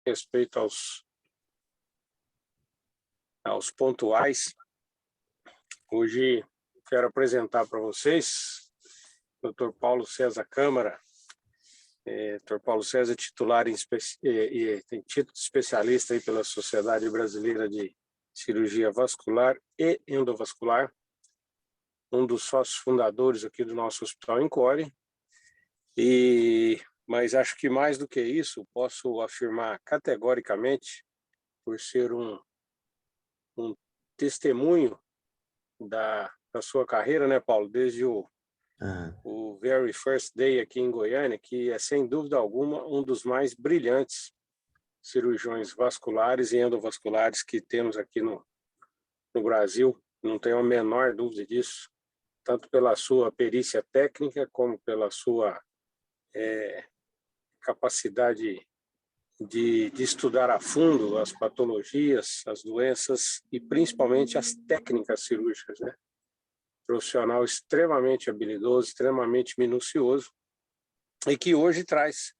respeito aos pontuais, hoje quero apresentar para vocês o Dr. Paulo César Câmara. Dr. Paulo César é titular e tem título de especialista aí pela Sociedade Brasileira de Cirurgia Vascular e Endovascular, um dos sócios fundadores aqui do nosso Hospital Encore. Mas acho que mais do que isso, posso afirmar categoricamente, por ser um testemunho da sua carreira, né, Paulo? Desde o very first day aqui em Goiânia, que é, sem dúvida alguma, um dos mais brilhantes cirurgiões vasculares e endovasculares que temos aqui no Brasil. Não tenho a menor dúvida disso, tanto pela sua perícia técnica, como pela sua capacidade de estudar a fundo as patologias, as doenças e principalmente as técnicas cirúrgicas, né? Profissional extremamente habilidoso, extremamente minucioso, e que hoje traz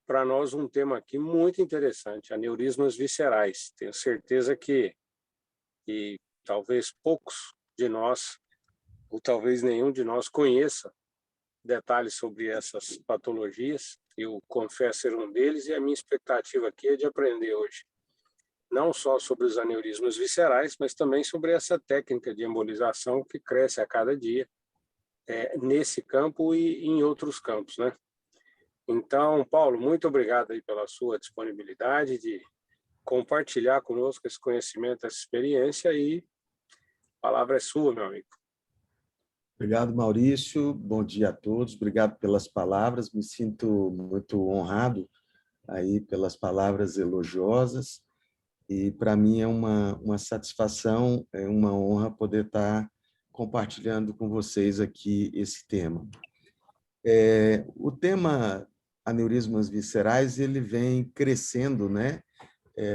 para nós um tema aqui muito interessante, aneurismas viscerais. Tenho certeza que talvez poucos de nós, ou talvez nenhum de nós, conheça detalhes sobre essas patologias. Eu confesso ser um deles, e a minha expectativa aqui é de aprender hoje não só sobre os aneurismas viscerais, mas também sobre essa técnica de embolização que cresce a cada dia nesse campo e em outros campos, né? Então, Paulo, muito obrigado aí pela sua disponibilidade de compartilhar conosco esse conhecimento, essa experiência, e a palavra é sua, meu amigo. Obrigado, Maurício. Bom dia a todos. Obrigado pelas palavras. Me sinto muito honrado aí pelas palavras elogiosas. E para mim é uma satisfação, é uma honra poder estar compartilhando com vocês aqui esse tema. O tema aneurismas viscerais ele vem crescendo, né,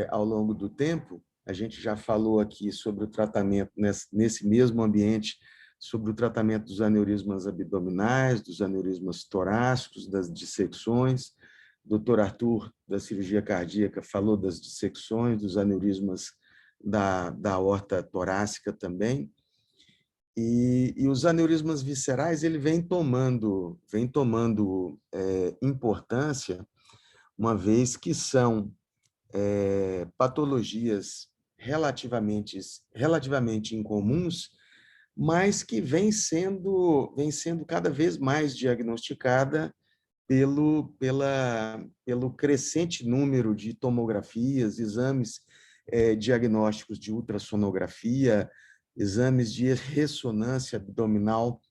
ao longo do tempo. A gente já falou aqui sobre o tratamento nesse mesmo ambiente, sobre o tratamento dos aneurismas abdominais, dos aneurismas torácicos, das dissecções. Dr. Arthur, da cirurgia cardíaca, falou das dissecções, dos aneurismas da aorta torácica também. E os aneurismas viscerais ele vem tomando importância, uma vez que são patologias relativamente incomuns, mas que vem sendo cada vez mais diagnosticada pelo crescente número de tomografias, exames diagnósticos de ultrassonografia, exames de ressonância abdominal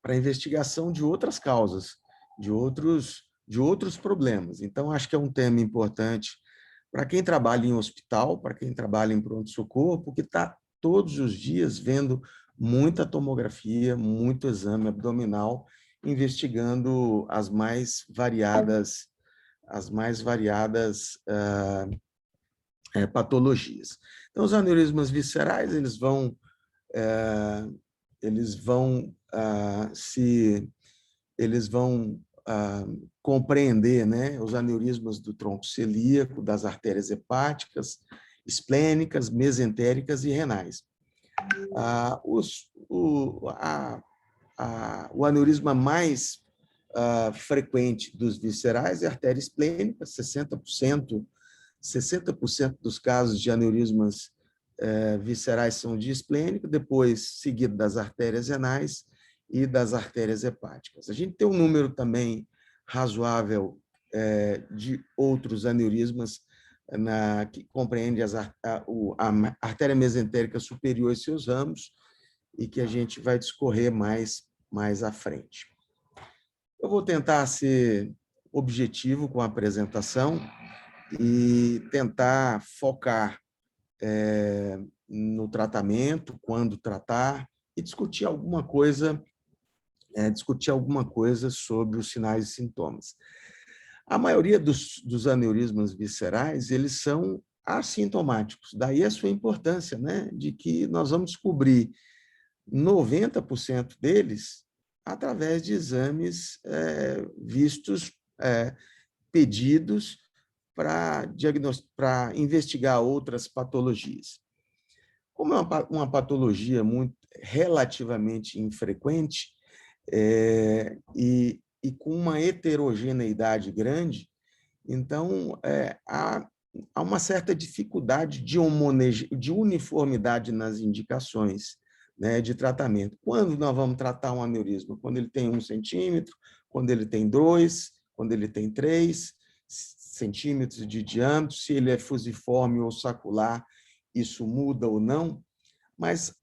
para investigação de outras causas, de outros problemas. Então, acho que é um tema importante para quem trabalha em hospital, para quem trabalha em pronto-socorro, porque está todos os dias vendo muita tomografia, muito exame abdominal, investigando as mais variadas patologias. Então, os aneurismas viscerais eles vão compreender, né, os aneurismas do tronco celíaco, das artérias hepáticas, esplênicas, mesentéricas e renais. O aneurisma mais frequente dos viscerais é a artéria esplênica, 60% dos casos de aneurismas viscerais são de esplênica, depois seguido das artérias renais e das artérias hepáticas. A gente tem um número também razoável de outros aneurismas que compreende a artéria mesentérica superior e seus ramos, e que a gente vai discorrer mais à frente. Eu vou tentar ser objetivo com a apresentação e tentar focar no tratamento, quando tratar, e discutir alguma coisa sobre os sinais e sintomas. A maioria dos aneurismas viscerais, eles são assintomáticos, daí a sua importância, né, de que nós vamos descobrir 90% deles através de exames pedidos para investigar outras patologias. Como é uma patologia relativamente infrequente e com uma heterogeneidade grande, então há uma certa dificuldade de uniformidade nas indicações, né, de tratamento. Quando nós vamos tratar um aneurisma? Quando ele tem 1 centímetro, quando ele tem 2, quando ele tem 3 centímetros de diâmetro, se ele é fusiforme ou sacular, isso muda ou não. Mas,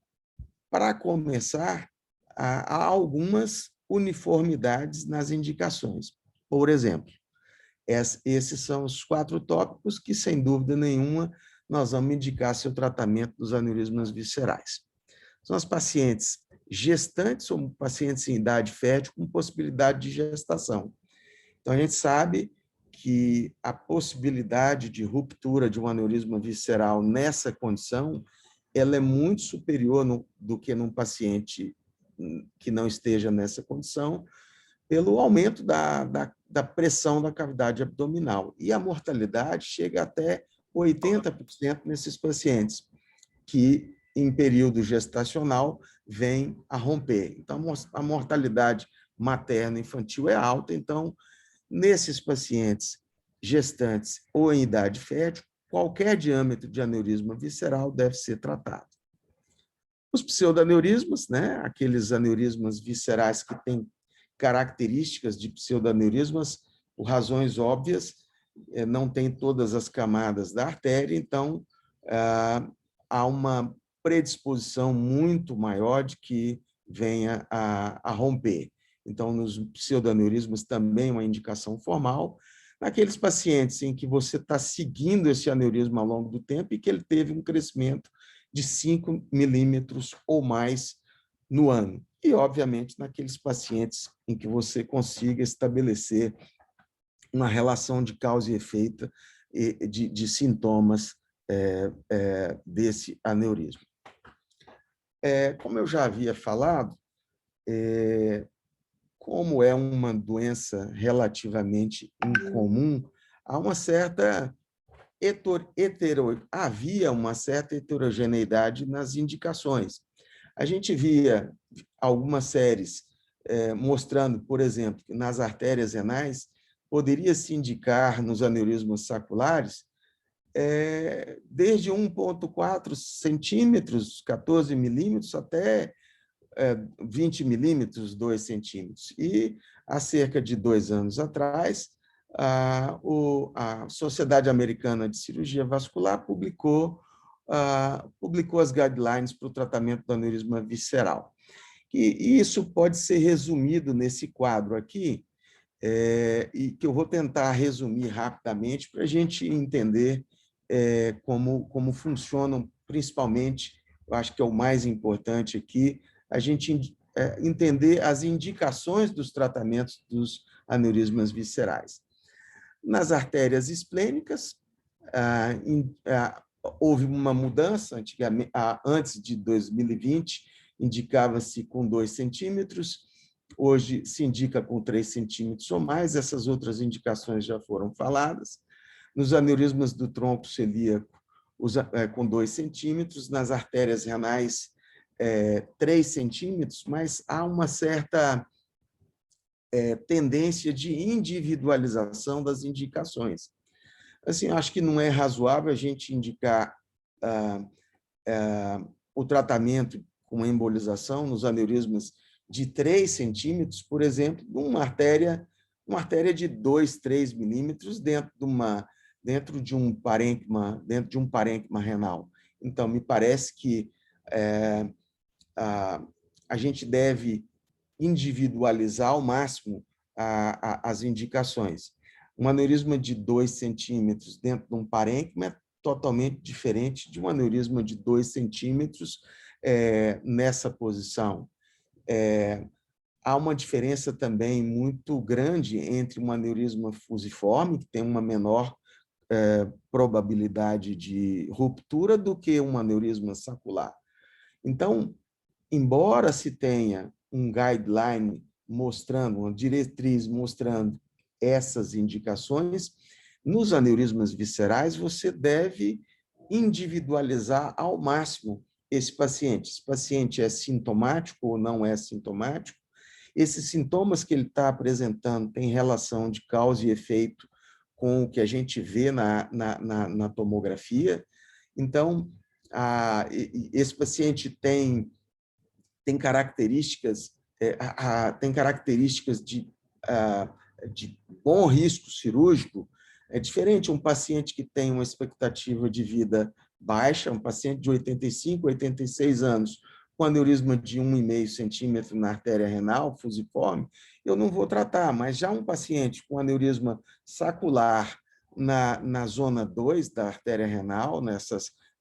para começar, há algumas uniformidades nas indicações. Por exemplo, esses são os 4 tópicos que, sem dúvida nenhuma, nós vamos indicar seu tratamento dos aneurismas viscerais. São as pacientes gestantes ou pacientes em idade fértil com possibilidade de gestação. Então, a gente sabe que a possibilidade de ruptura de um aneurisma visceral nessa condição ela é muito superior do que num paciente que não esteja nessa condição, pelo aumento da pressão da cavidade abdominal. E a mortalidade chega até 80% nesses pacientes, que, em período gestacional, vêm a romper. Então, a mortalidade materno-infantil é alta. Então, nesses pacientes gestantes ou em idade fértil, qualquer diâmetro de aneurisma visceral deve ser tratado. Os pseudoaneurismas, né, aqueles aneurismas viscerais que têm características de pseudoaneurismas, por razões óbvias, não tem todas as camadas da artéria, então há uma predisposição muito maior de que venha a romper. Então, nos pseudoaneurismas também uma indicação formal. Naqueles pacientes em que você está seguindo esse aneurisma ao longo do tempo e que ele teve um crescimento de 5 milímetros ou mais no ano. E, obviamente, naqueles pacientes em que você consiga estabelecer uma relação de causa e efeito de sintomas desse aneurisma. Como eu já havia falado, como é uma doença relativamente incomum, havia uma certa heterogeneidade nas indicações. A gente via algumas séries mostrando, por exemplo, que nas artérias renais poderia se indicar nos aneurismas saculares desde 1,4 centímetros, 14 milímetros, até 20 milímetros, 2 centímetros. E, há cerca de 2 anos atrás, a Sociedade Americana de Cirurgia Vascular publicou as guidelines para o tratamento do aneurisma visceral. E isso pode ser resumido nesse quadro aqui, e que eu vou tentar resumir rapidamente para a gente entender como funcionam, principalmente, eu acho que é o mais importante aqui, a gente entender as indicações dos tratamentos dos aneurismas viscerais. Nas artérias esplênicas, houve uma mudança, antes de 2020, indicava-se com 2 centímetros, hoje se indica com 3 centímetros ou mais, essas outras indicações já foram faladas. Nos aneurismas do tronco celíaco, com 2 centímetros, nas artérias renais, 3 centímetros, mas há uma certa tendência de individualização das indicações. Assim, acho que não é razoável a gente indicar o tratamento com embolização nos aneurismas de 3 centímetros, por exemplo, numa artéria de 2, 3 milímetros dentro de um parênquima renal. Então, me parece que a gente deve individualizar ao máximo as indicações. Um aneurisma de 2 centímetros dentro de um parênquima é totalmente diferente de um aneurisma de 2 centímetros nessa posição. Há uma diferença também muito grande entre um aneurisma fusiforme, que tem uma menor probabilidade de ruptura, do que um aneurisma sacular. Então, embora se tenha um guideline mostrando, uma diretriz mostrando essas indicações, nos aneurismas viscerais, você deve individualizar ao máximo esse paciente. Esse paciente é sintomático ou não é sintomático? Esses sintomas que ele está apresentando têm relação de causa e efeito com o que a gente vê na tomografia? Então, esse paciente tem características, de bom risco cirúrgico. É diferente um paciente que tem uma expectativa de vida baixa, um paciente de 85, 86 anos, com aneurisma de 1,5 centímetro na artéria renal, fusiforme, eu não vou tratar, mas já um paciente com aneurisma sacular na zona 2 da artéria renal,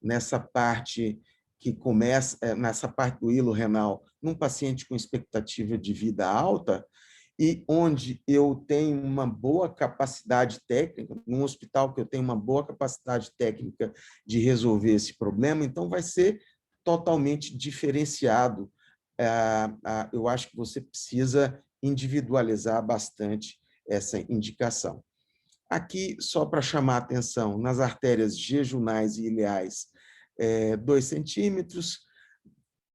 nessa parte que começa, nessa parte do hilo renal, num paciente com expectativa de vida alta, e onde eu tenho uma boa capacidade técnica, num hospital que eu tenho uma boa capacidade técnica de resolver esse problema, então vai ser totalmente diferenciado. Eu acho que você precisa individualizar bastante essa indicação. Aqui, só para chamar a atenção, nas artérias jejunais e ileais, 2 centímetros,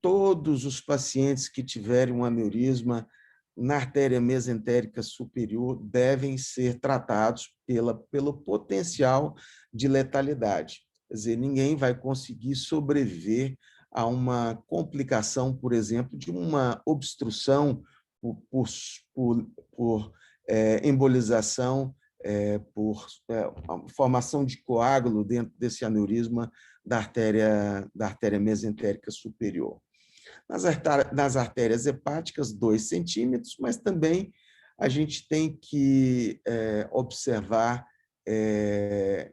todos os pacientes que tiverem um aneurisma na artéria mesentérica superior devem ser tratados pelo potencial de letalidade. Quer dizer, ninguém vai conseguir sobreviver a uma complicação, por exemplo, de uma obstrução por embolização, por formação de coágulo dentro desse aneurisma da artéria mesentérica superior. Nas artérias hepáticas, 2 centímetros, mas também a gente tem que observar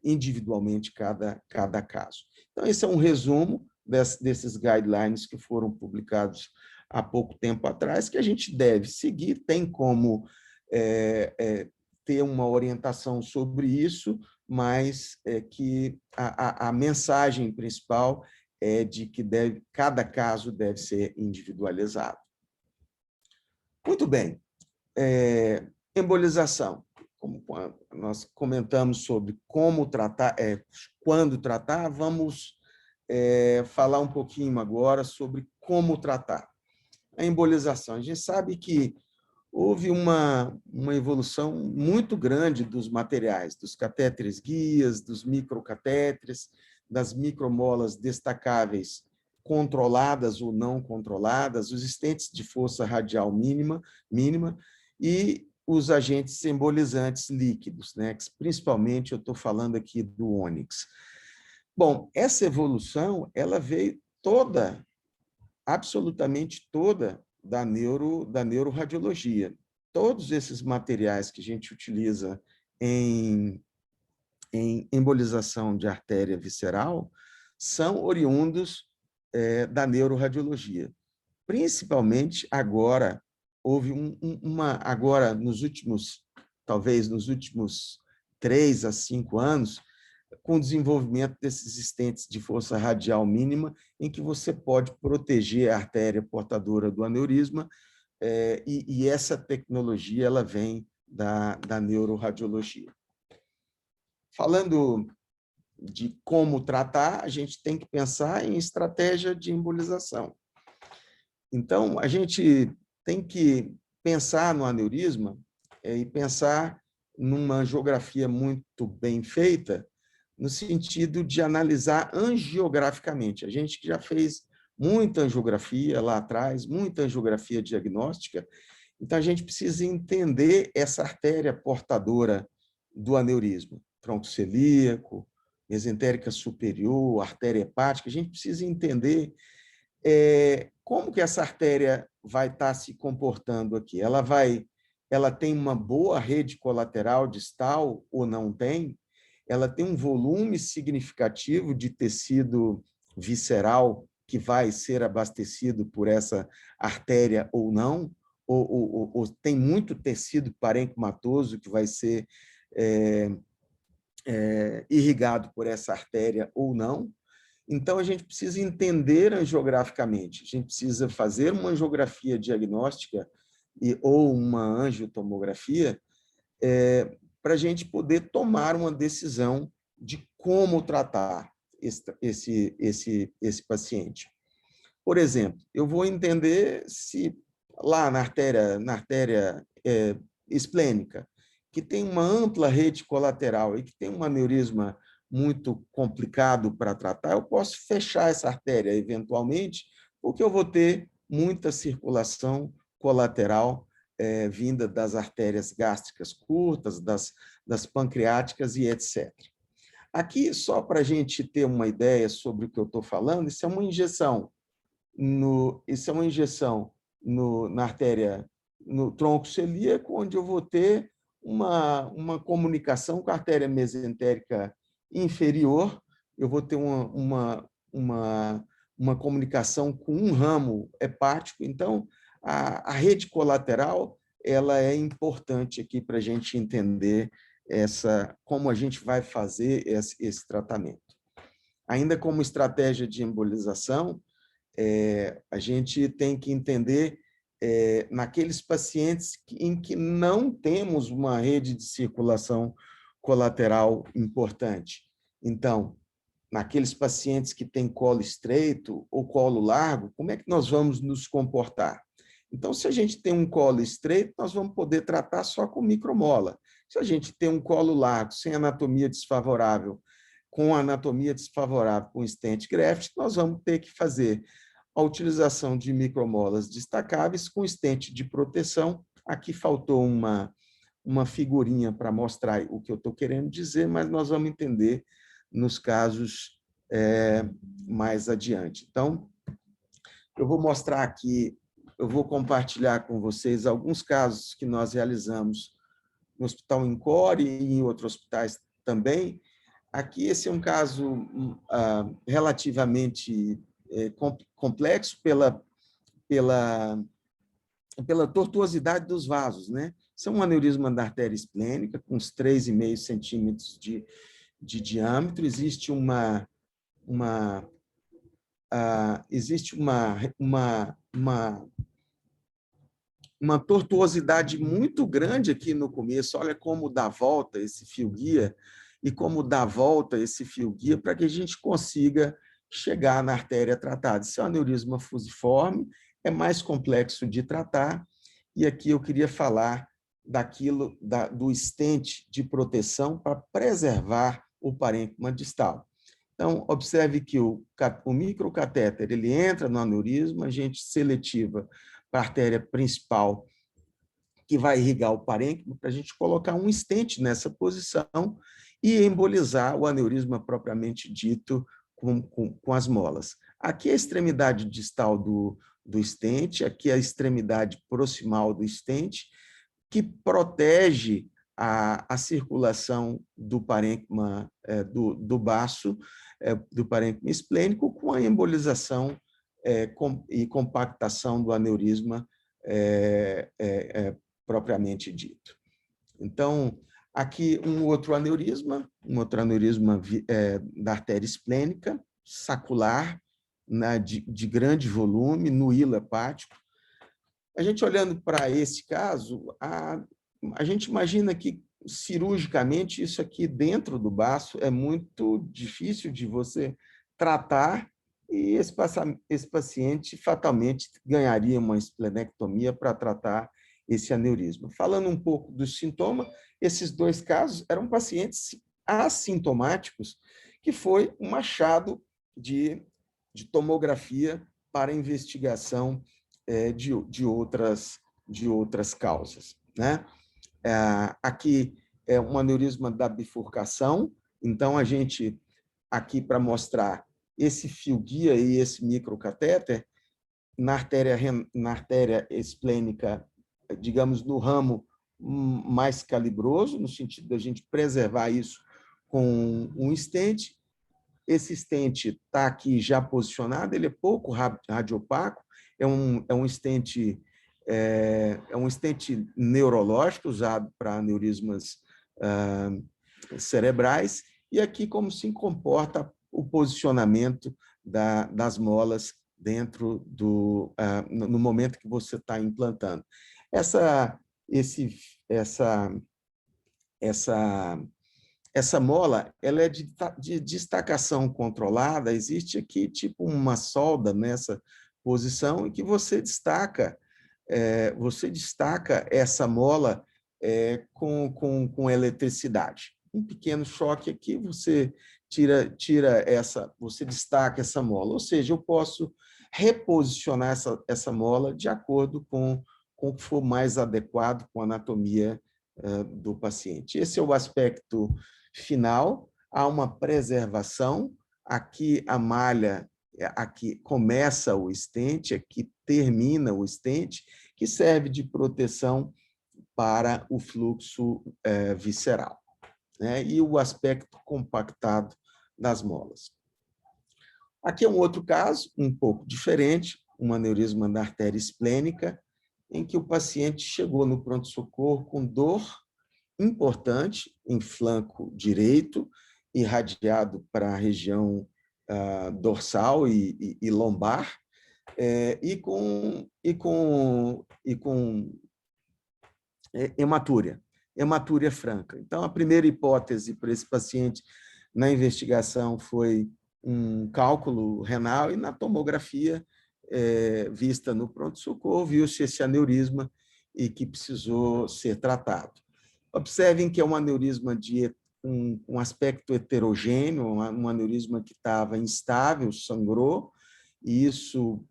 individualmente cada caso. Então, esse é um resumo desses guidelines que foram publicados há pouco tempo atrás, que a gente deve seguir, tem como ter uma orientação sobre isso, mas que a mensagem principal é de que cada caso deve ser individualizado. Muito bem. Embolização. Como nós comentamos sobre como tratar, quando tratar, vamos falar um pouquinho agora sobre como tratar. A embolização. A gente sabe que houve uma evolução muito grande dos materiais, dos catéteres guias, dos microcatéteres, das micromolas destacáveis, controladas ou não controladas, os estentes de força radial mínima e os agentes embolizantes líquidos, né? Principalmente eu estou falando aqui do Onyx. Bom, essa evolução ela veio toda, absolutamente toda, da neuroradiologia. Todos esses materiais que a gente utiliza em embolização de artéria visceral são oriundos da neuroradiologia. Principalmente agora, houve agora talvez nos últimos 3 a 5 anos, com o desenvolvimento desses estentes de força radial mínima, em que você pode proteger a artéria portadora do aneurisma, e essa tecnologia ela vem da neuroradiologia. Falando de como tratar, a gente tem que pensar em estratégia de embolização. Então, a gente tem que pensar no aneurisma e pensar numa angiografia muito bem feita, no sentido de analisar angiograficamente. A gente que já fez muita angiografia lá atrás, muita angiografia diagnóstica, então a gente precisa entender essa artéria portadora do aneurisma, tronco celíaco, mesentérica superior, artéria hepática. A gente precisa entender como que essa artéria vai estar se comportando aqui. Ela tem uma boa rede colateral distal ou não tem? Ela tem um volume significativo de tecido visceral que vai ser abastecido por essa artéria ou não? Ou tem muito tecido parenquimatoso que vai ser irrigado por essa artéria ou não? Então, a gente precisa entender angiograficamente, a gente precisa fazer uma angiografia diagnóstica ou uma angiotomografia para a gente poder tomar uma decisão de como tratar esse paciente. Por exemplo, eu vou entender se lá na artéria esplênica, que tem uma ampla rede colateral e que tem um aneurisma muito complicado para tratar, eu posso fechar essa artéria eventualmente, porque eu vou ter muita circulação colateral vinda das artérias gástricas curtas, das pancreáticas e etc. Aqui, só para a gente ter uma ideia sobre o que eu estou falando, isso é uma injeção na artéria, no tronco celíaco, onde eu vou ter uma comunicação com a artéria mesentérica inferior, eu vou ter uma comunicação com um ramo hepático. Então, a rede colateral ela é importante aqui para a gente entender como a gente vai fazer esse tratamento. Ainda como estratégia de embolização, a gente tem que entender naqueles pacientes em que não temos uma rede de circulação colateral importante. Então, naqueles pacientes que têm colo estreito ou colo largo, como é que nós vamos nos comportar? Então, se a gente tem um colo estreito, nós vamos poder tratar só com micromola. Se a gente tem um colo largo, sem anatomia desfavorável, com anatomia desfavorável, com stent graft, nós vamos ter que fazer a utilização de micromolas destacáveis com stent de proteção. Aqui faltou uma figurinha para mostrar o que eu estou querendo dizer, mas nós vamos entender nos casos mais adiante. Então, eu vou mostrar aqui, eu vou compartilhar com vocês alguns casos que nós realizamos no Hospital INCORE e em outros hospitais também. Aqui, esse é um caso relativamente complexo pela tortuosidade dos vasos, né? Isso é um aneurisma da artéria esplênica, com uns 3,5 centímetros de diâmetro. Existe uma tortuosidade muito grande aqui no começo. Olha como dá volta esse fio-guia e como dá volta esse fio-guia para que a gente consiga chegar na artéria tratada. Esse é um aneurisma fusiforme, é mais complexo de tratar, e aqui eu queria falar do stent de proteção para preservar o parênquima distal. Então, observe que o microcatéter ele entra no aneurisma, a gente seletiva para a artéria principal, que vai irrigar o parênquima, para a gente colocar um stent nessa posição e embolizar o aneurisma propriamente dito com as molas. Aqui é a extremidade distal do stent, aqui é a extremidade proximal do stent, que protege a circulação do parênquima do baço, do parênquima esplênico, com a embolização e compactação do aneurisma propriamente dito. Então, aqui um outro aneurisma da artéria esplênica, sacular, de grande volume, no hilo hepático. A gente olhando para esse caso, a gente imagina que cirurgicamente isso aqui dentro do baço é muito difícil de você tratar, e esse paciente fatalmente ganharia uma esplenectomia para tratar esse aneurisma. Falando um pouco dos sintomas, esses dois casos eram pacientes assintomáticos, que foi um achado de tomografia para investigação de outras causas, né? Aqui é um aneurisma da bifurcação, então a gente, aqui para mostrar esse fio-guia e esse microcatéter, na artéria esplênica, digamos, no ramo mais calibroso, no sentido da gente preservar isso com um stent. Esse stent está aqui já posicionado, ele é pouco radiopaco, é um stent neurológico usado para aneurismas cerebrais, e aqui como se comporta o posicionamento das molas dentro no momento que você está implantando. essa mola, ela é de destacação controlada, existe aqui tipo uma solda nessa posição em que você destaca essa mola com eletricidade. Um pequeno choque aqui, você você destaca essa mola, ou seja, eu posso reposicionar essa mola de acordo com o que for mais adequado com a anatomia do paciente. Esse é o aspecto final. Há uma preservação, aqui a malha, aqui começa o stent, aqui termina o stent, que serve de proteção para o fluxo visceral, né? E o aspecto compactado das molas. Aqui é um outro caso, um pouco diferente, um aneurisma da artéria esplênica, em que o paciente chegou no pronto-socorro com dor importante em flanco direito, irradiado para a região dorsal e lombar, e com hematúria franca. Então, a primeira hipótese para esse paciente na investigação foi um cálculo renal, e na tomografia vista no pronto-socorro, viu-se esse aneurisma e que precisou ser tratado. Observem que é um aneurisma de um aspecto heterogêneo, um aneurisma que estava instável, sangrou, e isso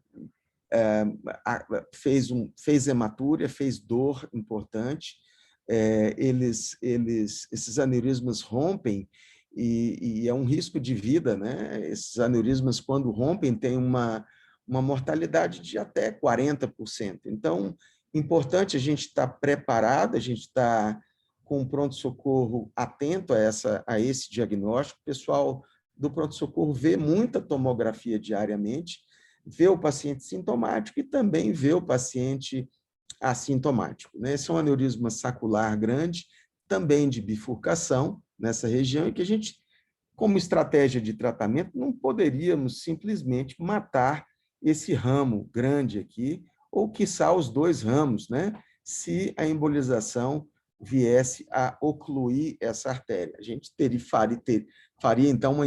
fez hematúria, fez dor importante. Esses aneurismas rompem e é um risco de vida, né? Esses aneurismas, quando rompem, têm uma mortalidade de até 40%. Então, importante a gente estar preparado, a gente estar com o pronto-socorro atento a esse diagnóstico. O pessoal do pronto-socorro vê muita tomografia diariamente, vê o paciente sintomático e também vê o paciente assintomático, né? Esse é um aneurisma sacular grande, também de bifurcação nessa região, e que a gente, como estratégia de tratamento, não poderíamos simplesmente matar esse ramo grande aqui, ou quiçá os dois ramos, né? Se a embolização viesse a ocluir essa artéria. A gente faria então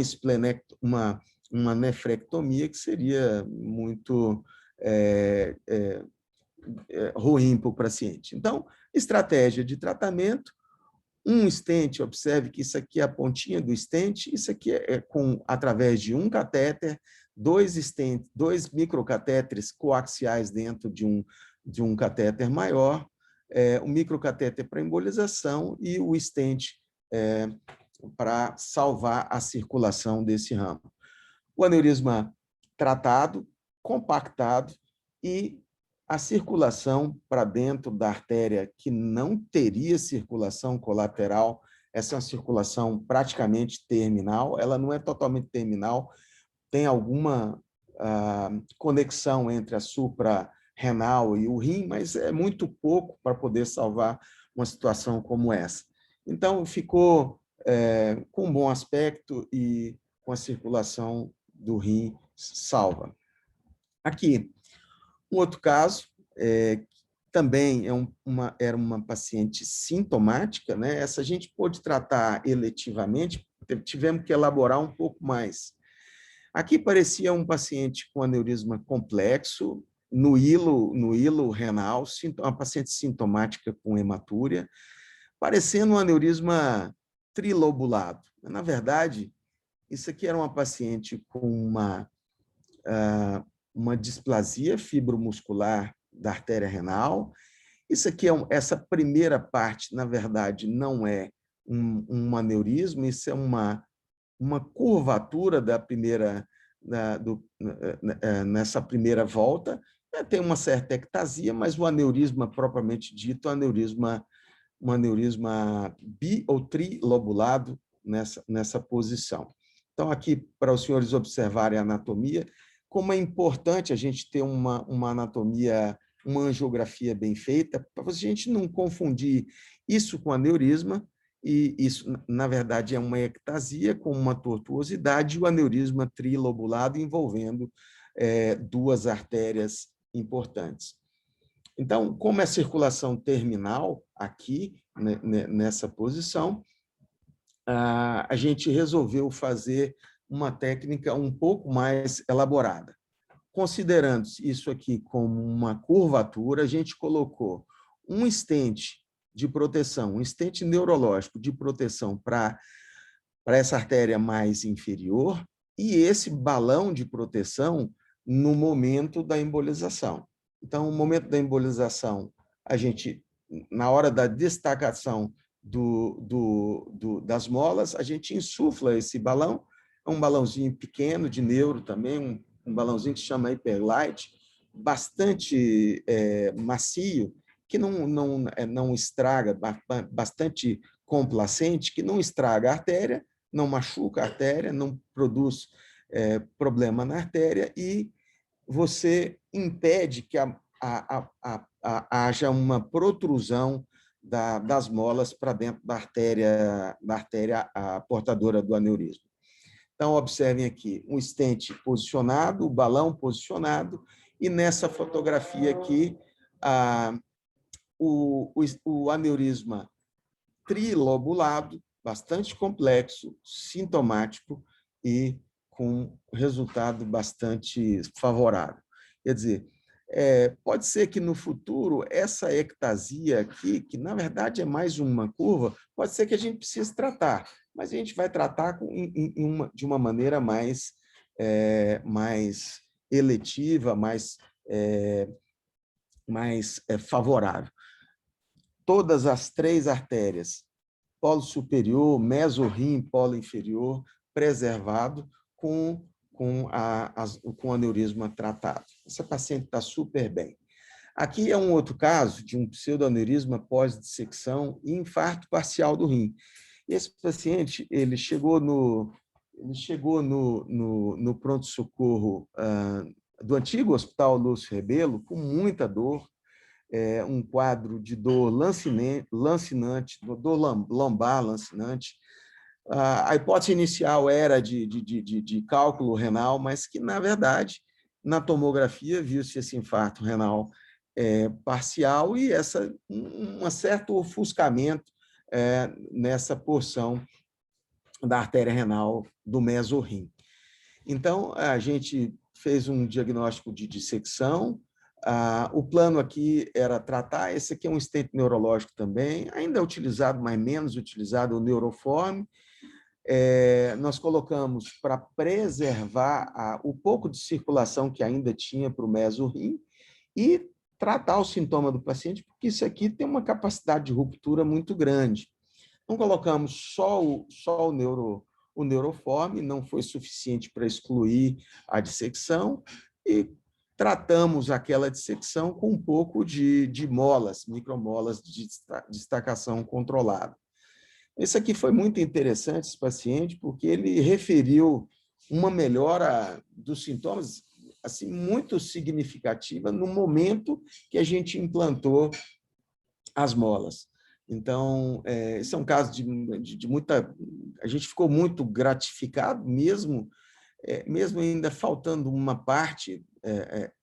uma nefrectomia, que seria muito ruim para o paciente. Então, estratégia de tratamento: um stent, observe que isso aqui é a pontinha do stent, isso aqui através de um catéter, dois microcatéteres coaxiais dentro de um catéter maior, um microcatéter para embolização e o stent para salvar a circulação desse ramo. O aneurisma tratado, compactado, e a circulação para dentro da artéria, que não teria circulação colateral, essa é uma circulação praticamente terminal, ela não é totalmente terminal, tem alguma conexão entre a suprarrenal e o rim, mas é muito pouco para poder salvar uma situação como essa. Então, ficou com um bom aspecto e com a circulação do rim salva. Aqui, um outro caso, também era uma paciente sintomática, né? Essa a gente pôde tratar eletivamente, tivemos que elaborar um pouco mais. Aqui parecia um paciente com aneurisma complexo, no hilo renal, uma paciente sintomática com hematúria, parecendo um aneurisma trilobulado. Na verdade, isso aqui era uma paciente com uma displasia fibromuscular da artéria renal. Isso aqui essa primeira parte, na verdade, não é um aneurisma, isso é uma curvatura nessa primeira volta. Tem uma certa ectasia, mas o aneurisma propriamente dito é um aneurisma bi ou trilobulado nessa posição. Então, aqui, para os senhores observarem a anatomia, como é importante a gente ter uma anatomia, uma angiografia bem feita, para a gente não confundir isso com aneurisma, e isso, na verdade, é uma ectasia com uma tortuosidade, e o aneurisma trilobulado envolvendo duas artérias importantes. Então, como é circulação terminal aqui, nessa posição, a gente resolveu fazer uma técnica um pouco mais elaborada. Considerando isso aqui como uma curvatura, a gente colocou um stent de proteção, um stent neurológico de proteção para essa artéria mais inferior e esse balão de proteção no momento da embolização. Então, no momento da embolização, a gente, na hora da destacação das molas, a gente insufla esse balão, é um balãozinho pequeno de neuro também, um balãozinho que se chama Hyperlight, bastante macio, que não estraga, bastante complacente, que não estraga a artéria, não machuca a artéria, não produz problema na artéria e você impede que haja uma protrusão das molas para dentro da artéria portadora do aneurisma. Então, observem aqui, um stent posicionado, o balão posicionado, e nessa fotografia aqui, o aneurisma trilobulado, bastante complexo, sintomático e com resultado bastante favorável. Quer dizer, pode ser que no futuro essa ectasia aqui, que na verdade é mais uma curva, pode ser que a gente precise tratar, mas a gente vai tratar de uma maneira mais eletiva, mais favorável. Todas as 3 artérias, polo superior, mesorrim, polo inferior, preservado com o aneurisma tratado. Essa paciente está super bem. Aqui é um outro caso de um pseudoaneurisma pós-dissecção e infarto parcial do rim. Esse paciente ele chegou no pronto-socorro do antigo Hospital Lúcio Rebelo com muita dor, um quadro de dor lancinante, dor lombar lancinante. A hipótese inicial era de cálculo renal, mas que, na verdade, na tomografia, viu-se esse infarto renal parcial e um certo ofuscamento nessa porção da artéria renal do mesorrim. Então, a gente fez um diagnóstico de dissecção. O plano aqui era tratar, esse aqui é um stent neurológico também, ainda é utilizado, mas menos utilizado, o Neuroform. Nós colocamos para preservar o pouco de circulação que ainda tinha para o mesorrim e tratar o sintoma do paciente, porque isso aqui tem uma capacidade de ruptura muito grande. Não colocamos só o Neuroform, não foi suficiente para excluir a dissecção, e tratamos aquela dissecção com um pouco de molas, micromolas de destacação controlada. Esse aqui foi muito interessante, esse paciente, porque ele referiu uma melhora dos sintomas assim, muito significativa no momento que a gente implantou as molas. Então, esse é um caso de muita... A gente ficou muito gratificado, mesmo ainda faltando uma parte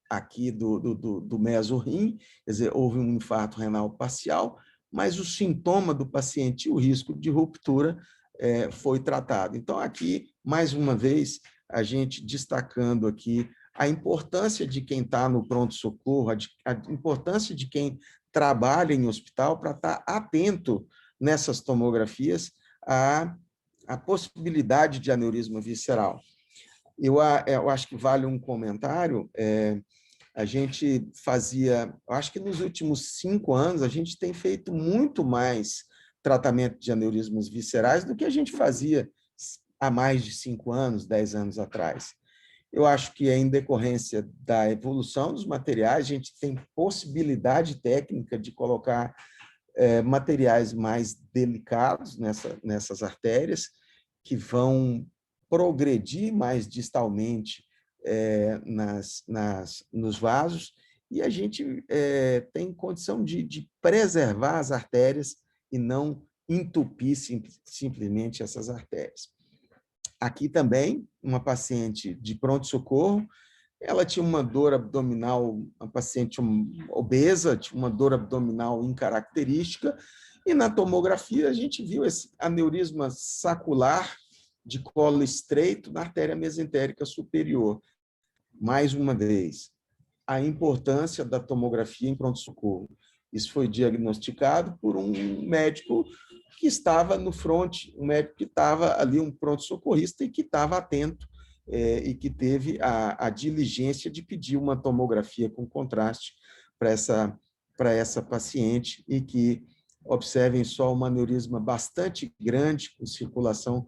aqui do mesorrim, quer dizer, houve um infarto renal parcial, mas o sintoma do paciente e o risco de ruptura foi tratado. Então, aqui, mais uma vez, a gente destacando aqui a importância de quem está no pronto-socorro, a importância de quem trabalha em hospital para estar atento nessas tomografias à possibilidade de aneurisma visceral. Eu acho que vale um comentário. A gente fazia, acho que nos últimos 5 anos, a gente tem feito muito mais tratamento de aneurismas viscerais do que a gente fazia há mais de 5 anos, 10 anos atrás. Eu acho que é em decorrência da evolução dos materiais, a gente tem possibilidade técnica de colocar materiais mais delicados nessas artérias, que vão progredir mais distalmente nos vasos, e a gente tem condição de preservar as artérias e não entupir simplesmente essas artérias. Aqui também, uma paciente de pronto-socorro, ela tinha uma dor abdominal, uma paciente obesa, tinha uma dor abdominal incaracterística, E na tomografia, a gente viu esse aneurisma sacular de colo estreito na artéria mesentérica superior. Mais uma vez, a importância da tomografia em pronto-socorro. Isso foi diagnosticado por um médico que estava no front, um médico que estava ali, um pronto-socorrista, e que estava atento e que teve a diligência de pedir uma tomografia com contraste para essa paciente, e que, observem só, um aneurisma bastante grande, com circulação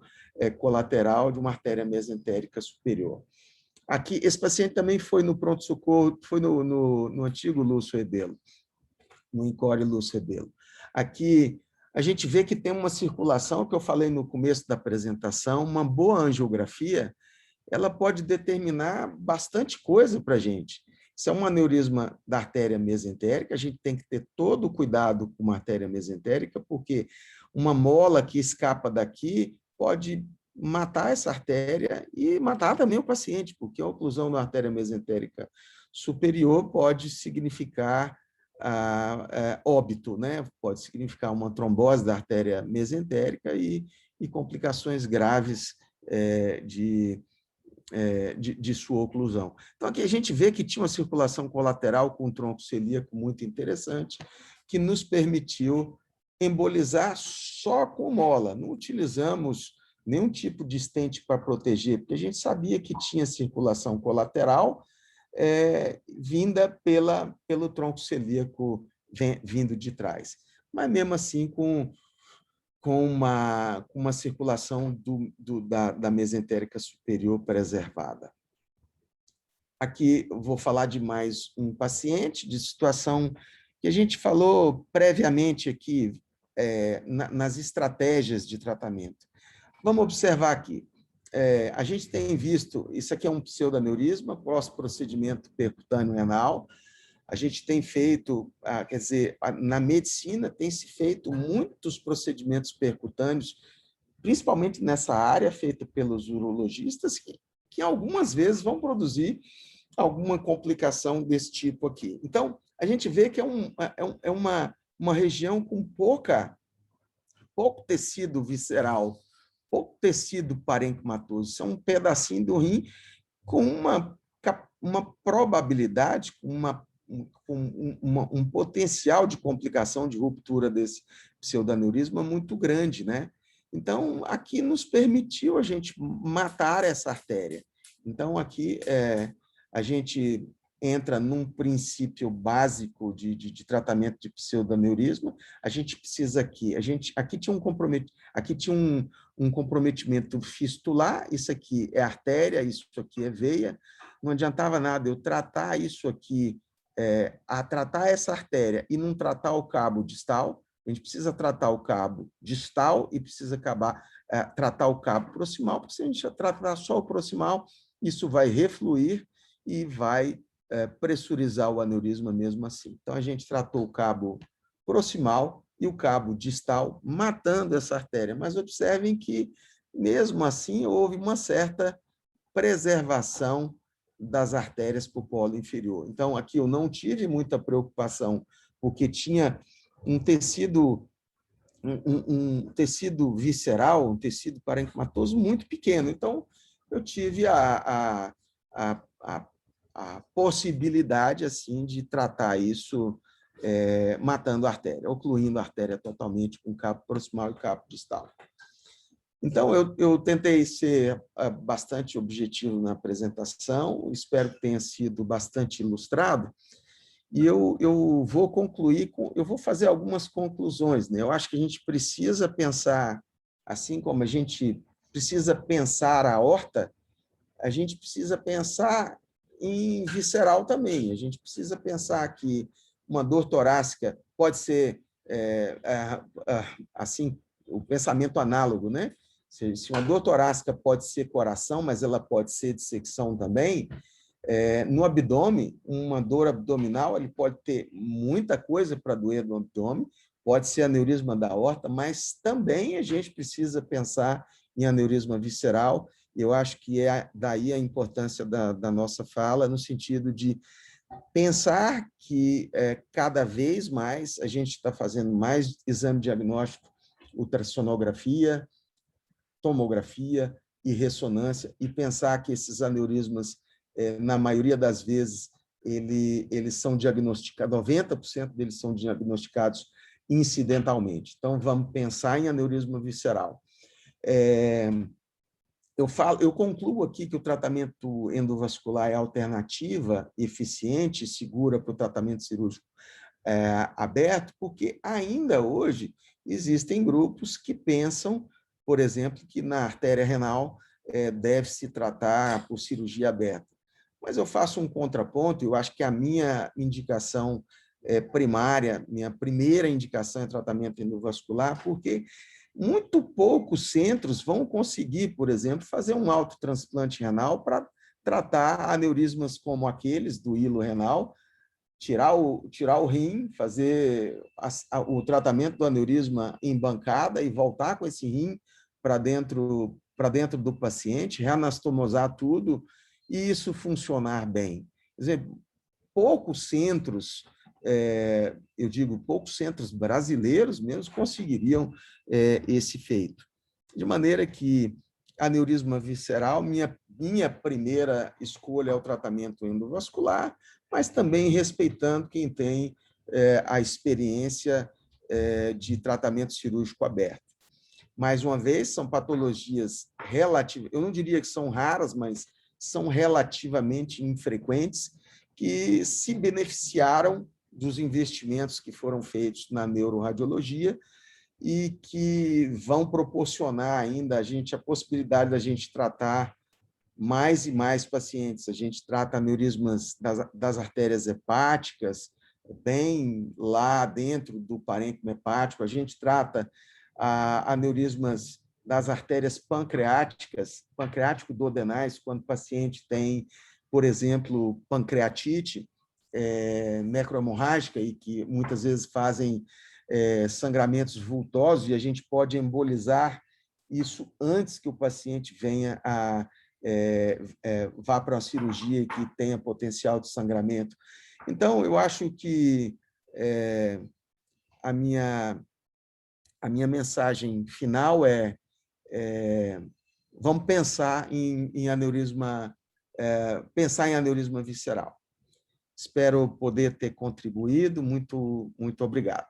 colateral de uma artéria mesentérica superior. Aqui, esse paciente também foi no pronto-socorro, foi no antigo Lúcio Rebelo, no Encore Lúcio Rebelo. Aqui, a gente vê que tem uma circulação, que eu falei no começo da apresentação, uma boa angiografia, ela pode determinar bastante coisa para a gente. Se é um aneurisma da artéria mesentérica, a gente tem que ter todo o cuidado com uma artéria mesentérica, porque uma mola que escapa daqui pode matar essa artéria e matar também o paciente, porque a oclusão da artéria mesentérica superior pode significar óbito, né? Pode significar uma trombose da artéria mesentérica e complicações graves de sua oclusão. Então, aqui a gente vê que tinha uma circulação colateral com um tronco celíaco muito interessante, que nos permitiu embolizar só com mola. Não utilizamos nenhum tipo de stent para proteger, porque a gente sabia que tinha circulação colateral vinda pelo tronco celíaco vindo de trás. Mas, mesmo assim, com uma circulação da mesentérica superior preservada. Aqui eu vou falar de mais um paciente, de situação que a gente falou previamente aqui, nas estratégias de tratamento. Vamos observar aqui. A gente tem visto, isso aqui é um pseudaneurisma, pós-procedimento percutâneo renal. A gente tem feito, quer dizer, na medicina tem-se feito muitos procedimentos percutâneos, principalmente nessa área, feita pelos urologistas, que algumas vezes vão produzir alguma complicação desse tipo aqui. Então, a gente vê que é uma região com pouco tecido visceral, pouco tecido parenquimatoso. Isso é um pedacinho do rim com uma probabilidade, um potencial de complicação, de ruptura desse pseudaneurisma muito grande, né? Então, aqui nos permitiu a gente matar essa artéria. Então, aqui a gente entra num princípio básico de tratamento de pseudaneurisma. A gente precisa aqui tinha um comprometimento fistular, isso aqui é artéria, isso aqui é veia. Não adiantava nada eu tratar isso aqui, tratar essa artéria e não tratar o cabo distal. A gente precisa tratar o cabo distal e precisa tratar o cabo proximal, porque se a gente tratar só o proximal, isso vai refluir e vai pressurizar o aneurisma mesmo assim. Então, a gente tratou o cabo proximal e o cabo distal, matando essa artéria. Mas observem que, mesmo assim, houve uma certa preservação das artérias para o polo inferior. Então, aqui eu não tive muita preocupação, porque tinha um tecido visceral, um tecido parenquimatoso muito pequeno. Então, eu tive a possibilidade assim de tratar isso matando a artéria, ocluindo a artéria totalmente com cabo proximal e cabo distal. Então, eu tentei ser bastante objetivo na apresentação, espero que tenha sido bastante ilustrado, e eu vou concluir, eu vou fazer algumas conclusões, né? Eu acho que a gente precisa pensar, assim como a gente precisa pensar a aorta, a gente precisa pensar em visceral também. A gente precisa pensar que uma dor torácica pode ser, assim, o pensamento análogo, né? Se uma dor torácica pode ser coração, mas ela pode ser dissecção também, no abdômen, uma dor abdominal, ele pode ter muita coisa para doer no abdômen, pode ser aneurisma da aorta, mas também a gente precisa pensar em aneurisma visceral. Eu acho que daí a importância da nossa fala, no sentido de Pensar que cada vez mais a gente está fazendo mais exame diagnóstico, ultrassonografia, tomografia e ressonância, e pensar que esses aneurismas, na maioria das vezes, eles são diagnosticados, 90% deles são diagnosticados incidentalmente. Então, vamos pensar em aneurisma visceral. Eu concluo aqui que o tratamento endovascular é alternativa, eficiente e segura para o tratamento cirúrgico aberto, porque ainda hoje existem grupos que pensam, por exemplo, que na artéria renal deve-se tratar por cirurgia aberta. Mas eu faço um contraponto, eu acho que a minha indicação primária, minha primeira indicação é tratamento endovascular, porque muito poucos centros vão conseguir, por exemplo, fazer um autotransplante renal para tratar aneurismas como aqueles do hilo renal, tirar o rim, fazer o tratamento do aneurisma em bancada e voltar com esse rim para dentro do paciente, reanastomosar tudo e isso funcionar bem. Quer dizer, poucos centros, eu digo, poucos centros brasileiros mesmo conseguiriam esse feito. De maneira que aneurisma visceral, minha primeira escolha é o tratamento endovascular, mas também respeitando quem tem a experiência de tratamento cirúrgico aberto. Mais uma vez, são patologias relativas, eu não diria que são raras, mas são relativamente infrequentes, que se beneficiaram dos investimentos que foram feitos na neuroradiologia e que vão proporcionar ainda a possibilidade da gente tratar mais e mais pacientes. A gente trata aneurismas das artérias hepáticas, bem lá dentro do parênquima hepático, a gente trata aneurismas das artérias pancreáticas, pancreático-duodenais, quando o paciente tem, por exemplo, pancreatite necrohemorrágica e que muitas vezes fazem sangramentos vultosos, e a gente pode embolizar isso antes que o paciente venha vá para uma cirurgia que tenha potencial de sangramento. Então, eu acho que a minha mensagem final vamos pensar em aneurisma visceral. Espero poder ter contribuído. Muito obrigado.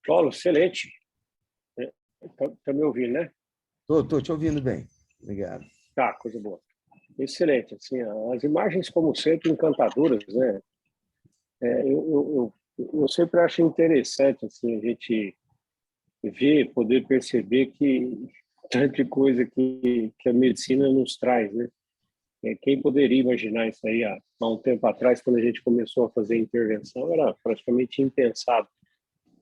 Paulo, excelente. Está me ouvindo, né? Estou te ouvindo bem. Obrigado. Tá, coisa boa. Excelente. Assim, as imagens, como sempre, encantadoras, né? Eu sempre acho interessante assim, a gente ver, poder perceber que tanta coisa que a medicina nos traz, né? Quem poderia imaginar isso aí há um tempo atrás, quando a gente começou a fazer intervenção, era praticamente impensado.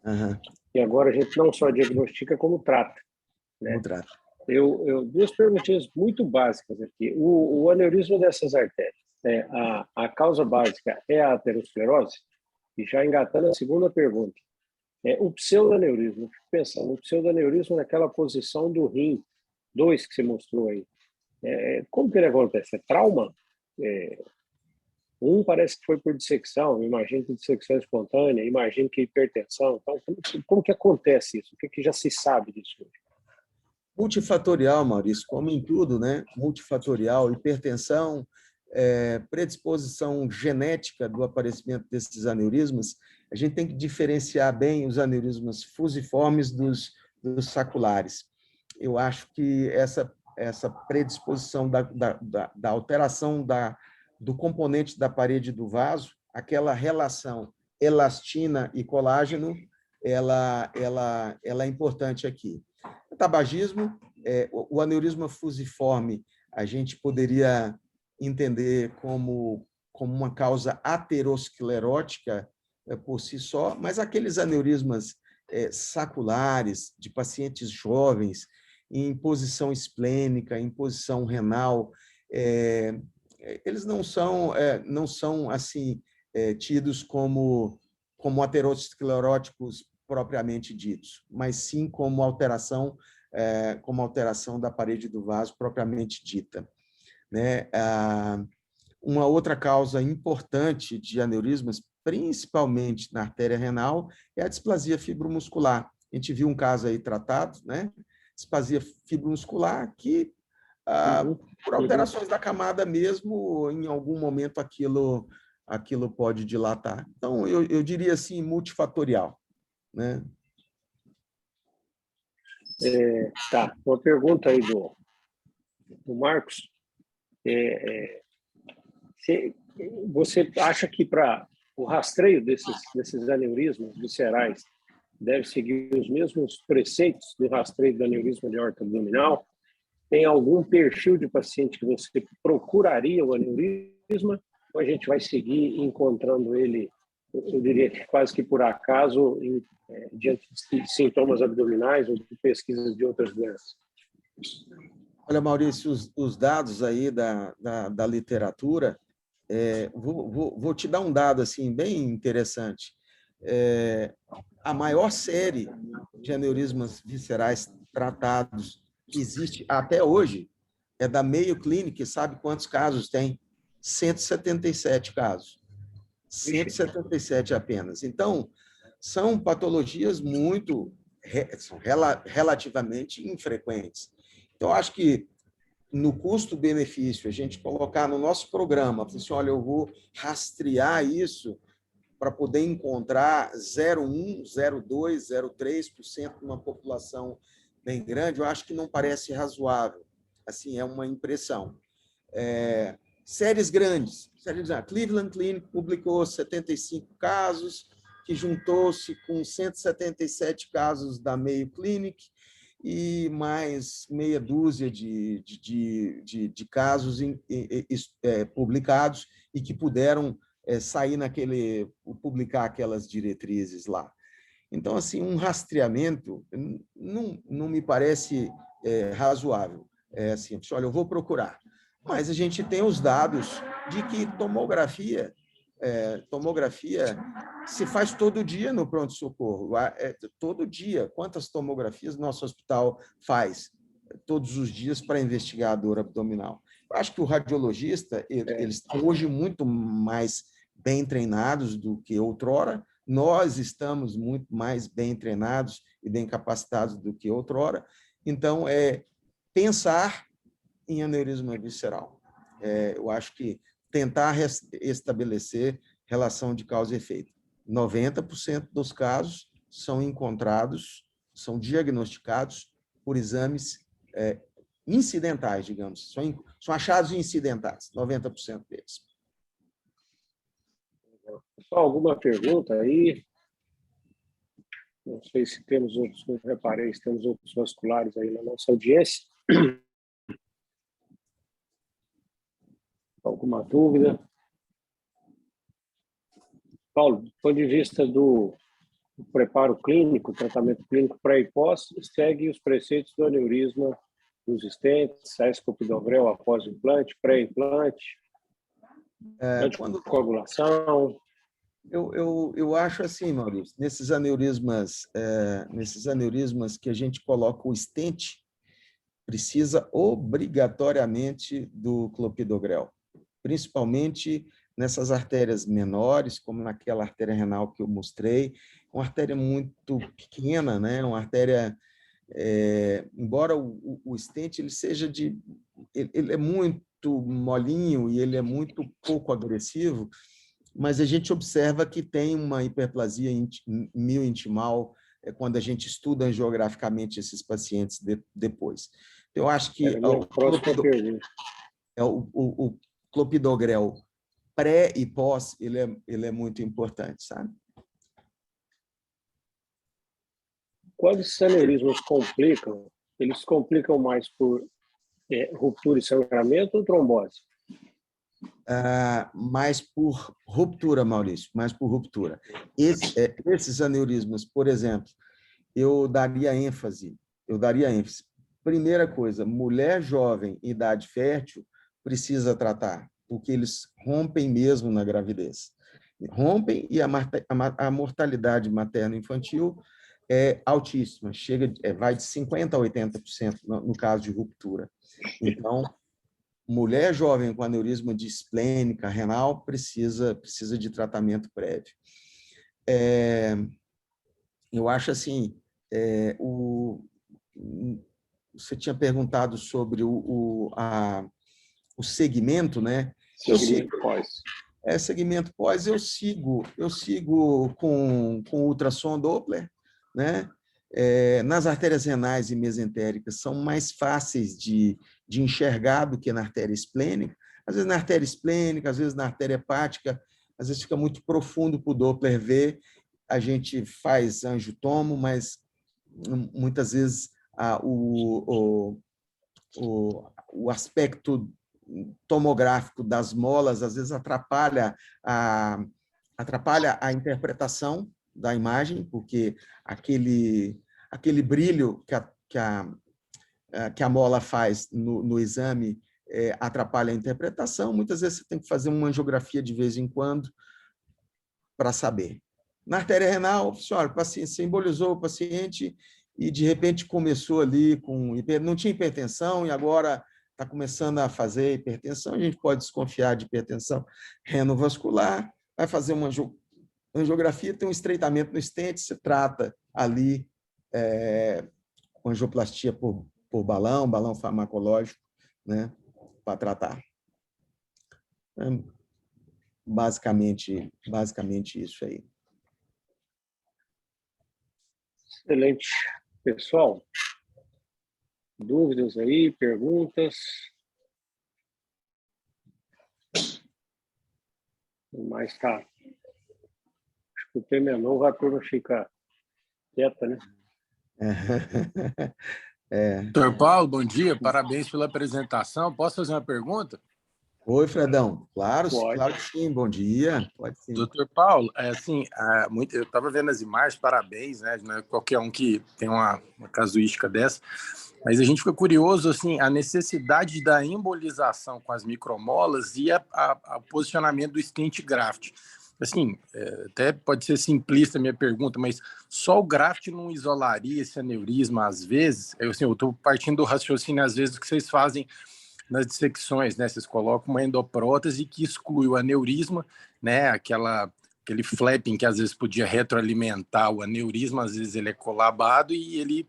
Uhum. E agora a gente não só diagnostica, como trata, né? Como trata. Duas perguntinhas muito básicas aqui. O aneurisma dessas artérias, a causa básica é a aterosclerose? E já engatando a segunda pergunta, o pseudaneurisma, fico pensando, o pseudaneurisma naquela posição do rim 2 que você mostrou aí, como que ele acontece? É trauma? Um parece que foi por dissecção, imagino que dissecção espontânea, imagino que hipertensão. Então, como que acontece isso? O que já se sabe disso? Multifatorial, Maurício, como em tudo, né? Multifatorial, hipertensão, predisposição genética do aparecimento desses aneurismas. A gente tem que diferenciar bem os aneurismas fusiformes dos saculares. Eu acho que essa predisposição da alteração do componente da parede do vaso, aquela relação elastina e colágeno, ela é importante aqui. O tabagismo, o aneurisma fusiforme, a gente poderia entender como uma causa aterosclerótica por si só, mas aqueles aneurismas saculares de pacientes jovens, em posição esplênica, em posição renal, eles não são assim tidos como ateroscleróticos propriamente ditos, mas sim como alteração da parede do vaso propriamente dita. né? Uma outra causa importante de aneurismas, principalmente na artéria renal, é a displasia fibromuscular. A gente viu um caso aí tratado, né? Displasia fibromuscular que, por alterações da camada mesmo, em algum momento aquilo pode dilatar. Então, eu diria assim, multifatorial, né? Tá, uma pergunta aí do Marcos. Você acha que para o rastreio desses aneurismas viscerais deve seguir os mesmos preceitos do rastreio do aneurisma de aorta abdominal? Tem algum perfil de paciente que você procuraria o aneurisma ou a gente vai seguir encontrando ele, eu diria que quase que por acaso, diante de sintomas abdominais ou de pesquisas de outras doenças? Olha, Maurício, os dados aí da literatura, vou te dar um dado assim, bem interessante. A maior série de aneurismas viscerais tratados que existe até hoje é da Mayo Clinic. Sabe quantos casos tem? 177 casos. 177 apenas. Então, são patologias são relativamente infrequentes. Então, acho que no custo-benefício, a gente colocar no nosso programa, assim, olha, eu vou rastrear isso para poder encontrar 0,1%, 0,2%, 0,3% numa população bem grande, eu acho que não parece razoável. Assim, é uma impressão. Séries grandes. Cleveland Clinic publicou 75 casos, que juntou-se com 177 casos da Mayo Clinic e mais meia dúzia de casos publicados e que puderam sair publicar aquelas diretrizes lá. Então, assim, um rastreamento não me parece razoável. Assim, olha, eu vou procurar. Mas a gente tem os dados de que tomografia se faz todo dia no pronto-socorro. Todo dia. Quantas tomografias nosso hospital faz todos os dias para investigar a dor abdominal? Eu acho que o radiologista, eles estão hoje muito mais bem treinados do que outrora. Nós estamos muito mais bem treinados e bem capacitados do que outrora. Então, pensar em aneurisma visceral. Eu acho que tentar estabelecer relação de causa e efeito. 90% dos casos são encontrados, são diagnosticados por exames incidentais, digamos. São achados incidentais, 90% deles. Só alguma pergunta aí? Não sei se temos outros, não reparei se temos outros vasculares aí na nossa audiência. Alguma dúvida? Paulo, do ponto de vista do preparo clínico, tratamento clínico pré e pós, segue os preceitos do aneurisma dos stents, a escopidogrel após o implante, pré-implante, anticoagulação. Eu acho assim, Maurício, nesses aneurismas que a gente coloca o stent, precisa obrigatoriamente do clopidogrel, principalmente nessas artérias menores, como naquela artéria renal que eu mostrei, uma artéria muito pequena, né? Uma artéria, embora o stent ele seja ele é muito molinho e ele é muito pouco agressivo, mas a gente observa que tem uma hiperplasia miointimal quando a gente estuda geograficamente esses pacientes depois. Eu acho que o clopidogrel pré e pós, ele é muito importante, sabe? Quando esses aneurismas complicam, eles complicam mais por ruptura e sangramento ou trombose? Mais por ruptura, Maurício, mais por ruptura. Esses aneurismas, por exemplo, eu daria ênfase. Primeira coisa, mulher jovem, idade fértil, precisa tratar, porque eles rompem mesmo na gravidez. Rompem e a mortalidade materno-infantil é altíssima, vai de 50% a 80% no caso de ruptura. Então, mulher jovem com aneurisma de esplênica renal precisa de tratamento prévio. Eu acho assim, você tinha perguntado sobre o segmento, né? Segmento pós. Segmento pós, eu sigo com ultrassom Doppler, né? Nas artérias renais e mesentéricas são mais fáceis de enxergar do que na artéria esplênica. Às vezes na artéria esplênica, às vezes na artéria hepática, às vezes fica muito profundo para o Doppler ver. A gente faz angiotomo, mas muitas vezes o aspecto tomográfico das molas às vezes atrapalha a interpretação da imagem, porque aquele brilho que a mola faz no exame atrapalha a interpretação. Muitas vezes você tem que fazer uma angiografia de vez em quando para saber. Na artéria renal, senhora, o paciente, você embolizou o paciente e, de repente, começou ali não tinha hipertensão e agora está começando a fazer hipertensão. A gente pode desconfiar de hipertensão renovascular, vai fazer uma angiografia, tem um estreitamento no estente, se trata ali com angioplastia por balão farmacológico, né, para tratar. Basicamente isso aí. Excelente. Pessoal, dúvidas aí, perguntas? Mas tá. Acho que o tema é novo, a turma fica quieta, né? Doutor Paulo, bom dia, parabéns pela apresentação. Posso fazer uma pergunta? Oi, Fredão. Claro Pode. que sim, bom dia. Pode sim. Doutor Paulo, eu estava vendo as imagens, parabéns, né? Não é qualquer um que tem uma casuística dessa, mas a gente fica curioso, assim, a necessidade da embolização com as micromolas e o posicionamento do stent graft. Assim, até pode ser simplista a minha pergunta, mas só o graft não isolaria esse aneurisma às vezes? Eu estou partindo do raciocínio, às vezes, que vocês fazem nas dissecções, né? Vocês colocam uma endoprótese que exclui o aneurisma, né? Aquele flapping que às vezes podia retroalimentar o aneurisma, às vezes ele é colabado e ele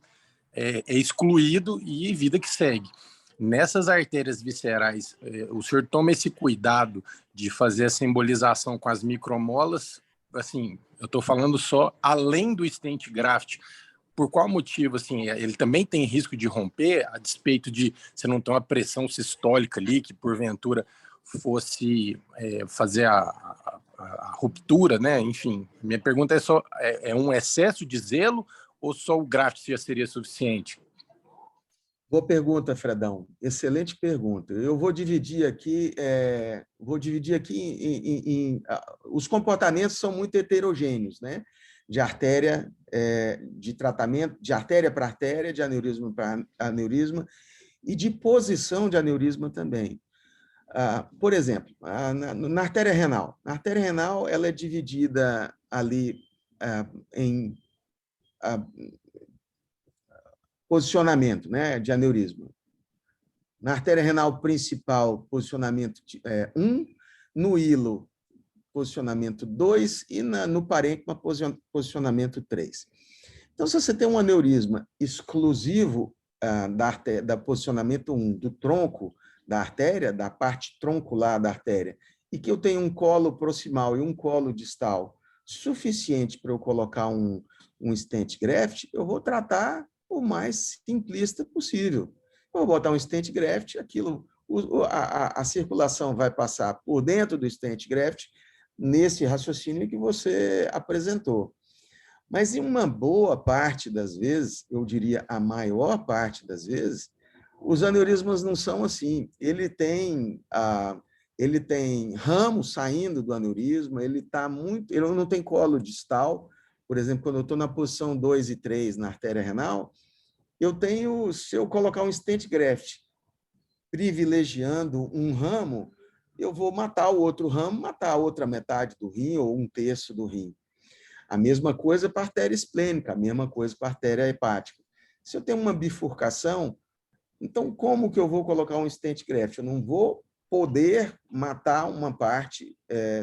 é excluído e vida que segue. Nessas artérias viscerais, o senhor toma esse cuidado de fazer essa embolização com as micromolas? Assim, eu estou falando só além do stent graft. Por qual motivo, assim, ele também tem risco de romper, a despeito de você não ter uma pressão sistólica ali, que porventura fosse fazer a ruptura, né? Enfim, minha pergunta é só, é um excesso de zelo ou só o graft já seria suficiente? Boa pergunta, Fredão. Excelente pergunta. Eu vou dividir aqui, os comportamentos são muito heterogêneos, né? De artéria, de tratamento, de artéria para artéria, de aneurisma para aneurisma e de posição de aneurisma também. Por exemplo, na artéria renal. Na artéria renal, ela é dividida ali em posicionamento, né, de aneurisma. Na artéria renal principal, posicionamento 1, no hilo, posicionamento 2 e no parênquima, posicionamento 3. Então, se você tem um aneurisma exclusivo da posicionamento 1, do tronco da artéria, da parte troncular da artéria, e que eu tenho um colo proximal e um colo distal suficiente para eu colocar um stent graft, eu vou tratar o mais simplista possível. Eu vou botar um stent graft, a circulação vai passar por dentro do stent graft, nesse raciocínio que você apresentou. Mas em uma boa parte das vezes, eu diria a maior parte das vezes, os aneurismas não são assim. Ele tem ramo saindo do aneurisma, ele não tem colo distal. Por exemplo, quando eu estou na posição 2 e 3 na artéria renal, se eu colocar um stent graft privilegiando um ramo, eu vou matar o outro ramo, matar a outra metade do rim ou um terço do rim. A mesma coisa para a artéria esplênica, a mesma coisa para a artéria hepática. Se eu tenho uma bifurcação, Então, como que eu vou colocar um stent graft? Eu não vou poder matar uma parte,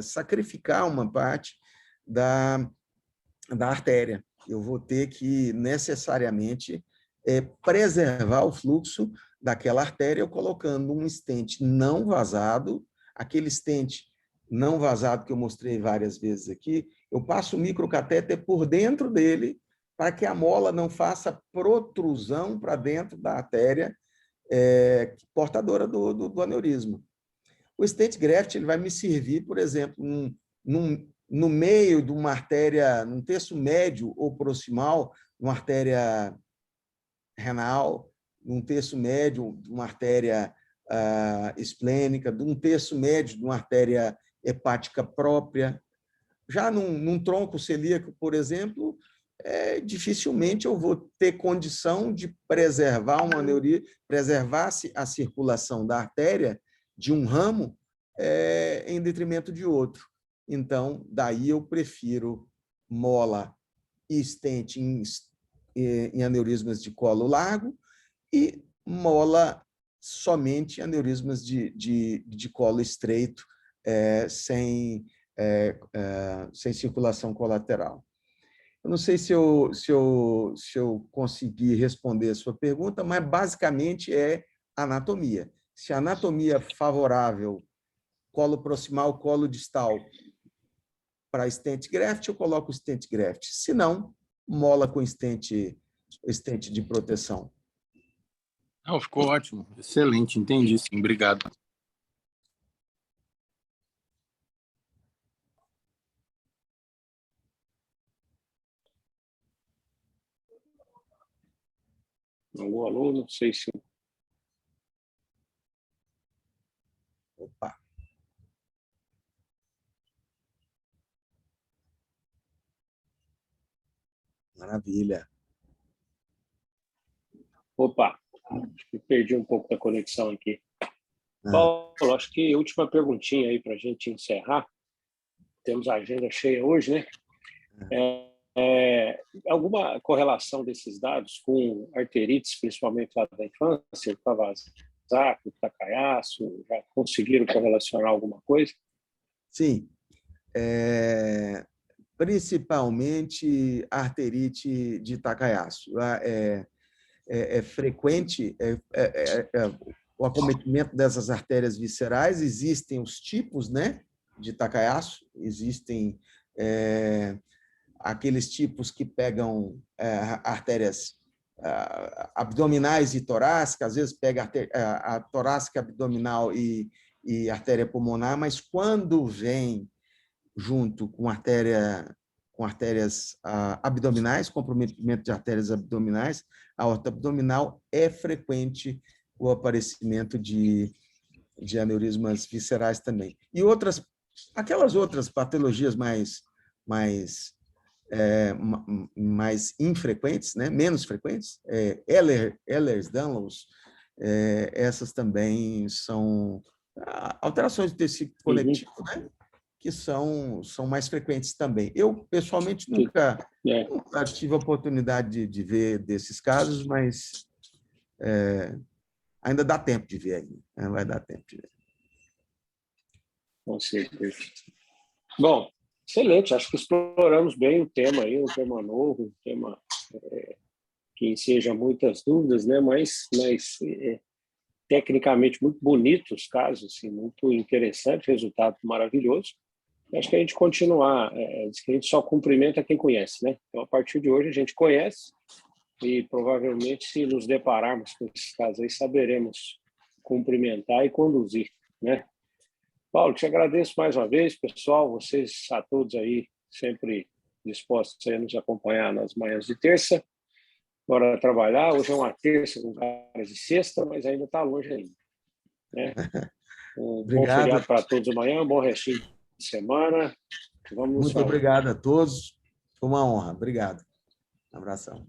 sacrificar uma parte da artéria. Eu vou ter que, necessariamente, preservar o fluxo daquela artéria, colocando um stent não vazado, aquele stent não vazado que eu mostrei várias vezes aqui, eu passo o microcatéter por dentro dele para que a mola não faça protrusão para dentro da artéria portadora do aneurisma. O stent graft ele vai me servir, por exemplo, no meio de uma artéria, num terço médio ou proximal, uma artéria renal, num terço médio de uma artéria esplênica, de um terço médio de uma artéria hepática própria. Já num tronco celíaco, por exemplo, dificilmente eu vou ter condição de preservar uma aneurisma, preservar a circulação da artéria de um ramo em detrimento de outro. Então, daí eu prefiro mola e stent em aneurismas de colo largo e mola somente em aneurismas de colo estreito, sem circulação colateral. Eu não sei se eu consegui responder a sua pergunta, mas basicamente é anatomia. Se a anatomia favorável, colo proximal, colo distal, para stent graft, eu coloco stent graft. Se não, mola com stent de proteção. Não, ficou ótimo. Excelente, entendi, sim. Obrigado. Alô, alô, não sei se... Opa. Maravilha. Opa, acho que perdi um pouco da conexão aqui. Paulo, acho que a última perguntinha aí para a gente encerrar. Temos a agenda cheia hoje, né? Alguma correlação desses dados com arterites, principalmente lá da infância, Kawasaki, Takayasu, já conseguiram correlacionar alguma coisa? Sim. Principalmente arterite de Takayasu. É frequente o acometimento dessas artérias viscerais. Existem os tipos, né, de Takayasu, existem aqueles tipos que pegam artérias abdominais e torácicas, às vezes pega a torácica abdominal e artéria pulmonar, mas quando vem junto com artérias abdominais, comprometimento de artérias abdominais, a aorta abdominal, é frequente o aparecimento de aneurismas viscerais também. E aquelas outras patologias mais infrequentes, né? Menos frequentes, Ehlers-Danlos, essas também são alterações do tecido conectivo, né? Que são mais frequentes também. Eu, pessoalmente, nunca tive a oportunidade de ver desses casos, mas ainda dá tempo de ver. Vai dar tempo de ver. Com certeza. Bom, excelente. Acho que exploramos bem o tema aí, um tema novo, um tema que enseja muitas dúvidas, né? Mas tecnicamente muito bonito os casos, assim, muito interessante, resultado maravilhoso. Acho que a gente continuar, diz que a gente só cumprimenta quem conhece, né? Então, a partir de hoje, a gente conhece e provavelmente, se nos depararmos com esses casos aí, saberemos cumprimentar e conduzir, né? Paulo, te agradeço mais uma vez, pessoal, vocês a todos aí sempre dispostos a nos acompanhar nas manhãs de terça. Bora trabalhar. Hoje é uma terça com caras de sexta, mas ainda está longe ainda, né? Um bom feriado para todos amanhã, um bom restinho de semana. Vamos Muito obrigado a todos. Foi uma honra. Obrigado. Um abração.